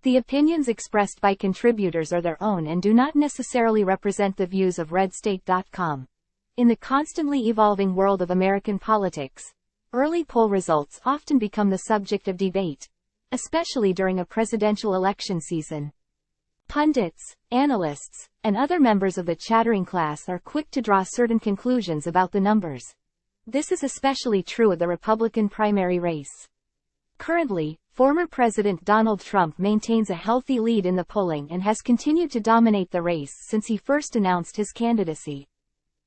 The opinions expressed by contributors are their own and do not necessarily represent the views of redstate.com. In the constantly evolving world of American politics, early poll results often become the subject of debate, especially during a presidential election season. Pundits, analysts, and other members of the chattering class are quick to draw certain conclusions about the numbers. This is especially true of the Republican primary race. Currently, former President Donald Trump maintains a healthy lead in the polling and has continued to dominate the race since he first announced his candidacy.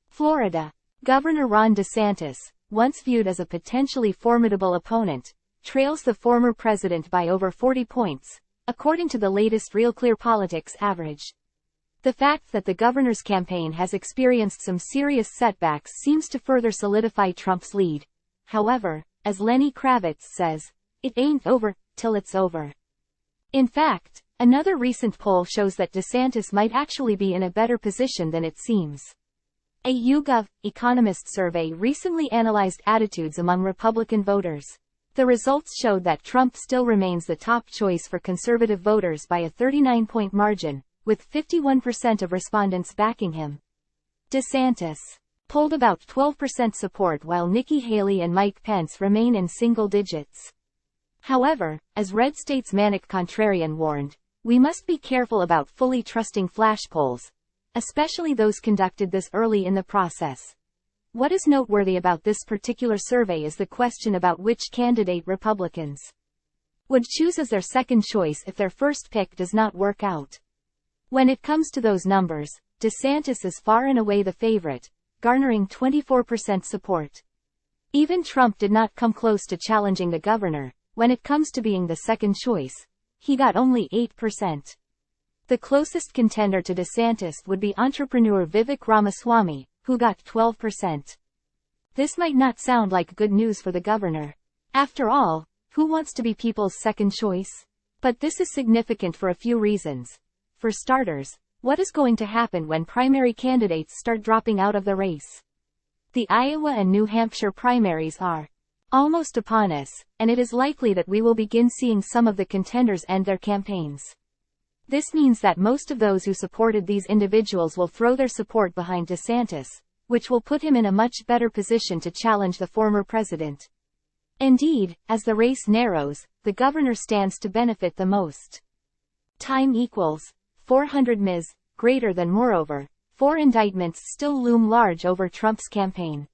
Florida Governor Ron DeSantis, once viewed as a potentially formidable opponent, trails the former president by over 40 points, according to the latest RealClearPolitics average. The fact that the governor's campaign has experienced some serious setbacks seems to further solidify Trump's lead. However, as Lenny Kravitz says, "It ain't over till it's over." In fact, another recent poll shows that DeSantis might actually be in a better position than it seems. A YouGov Economist survey recently analyzed attitudes among Republican voters. The results showed that Trump still remains the top choice for conservative voters by a 39-point margin, with 51% of respondents backing him. DeSantis polled about 12% support while Nikki Haley and Mike Pence remain in single digits. However, as Red State's Manic Contrarian warned, we must be careful about fully trusting flash polls, especially those conducted this early in the process. What is noteworthy about this particular survey is the question about which candidate Republicans would choose as their second choice if their first pick does not work out. When it comes to those numbers, DeSantis is far and away the favorite, garnering 24% support. Even Trump did not come close to challenging the governor. When it comes to being the second choice, he got only 8%. The closest contender to DeSantis would be entrepreneur Vivek Ramaswamy, who got 12%. This might not sound like good news for the governor. After all, who wants to be people's second choice? But this is significant for a few reasons. For starters, what is going to happen when primary candidates start dropping out of the race? The Iowa and New Hampshire primaries are almost upon us, and it is likely that we will begin seeing some of the contenders end their campaigns. This means that most of those who supported these individuals will throw their support behind DeSantis, which will put him in a much better position to challenge the former president. Indeed, as the race narrows, the governor stands to benefit the most. Time equals 400 ms. Greater than. Moreover, 4 indictments still loom large over Trump's campaign.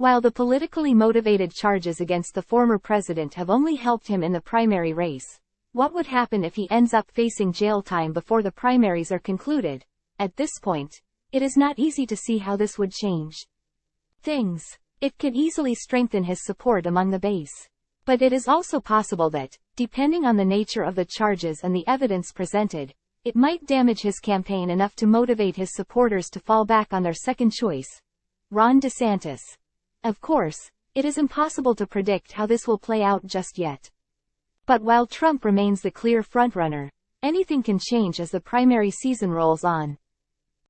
While the politically motivated charges against the former president have only helped him in the primary race, what would happen if he ends up facing jail time before the primaries are concluded? At this point, it is not easy to see how this would change things. It could easily strengthen his support among the base. But it is also possible that, depending on the nature of the charges and the evidence presented, it might damage his campaign enough to motivate his supporters to fall back on their second choice, Ron DeSantis. Of course, it is impossible to predict how this will play out just yet. But while Trump remains the clear frontrunner, anything can change as the primary season rolls on.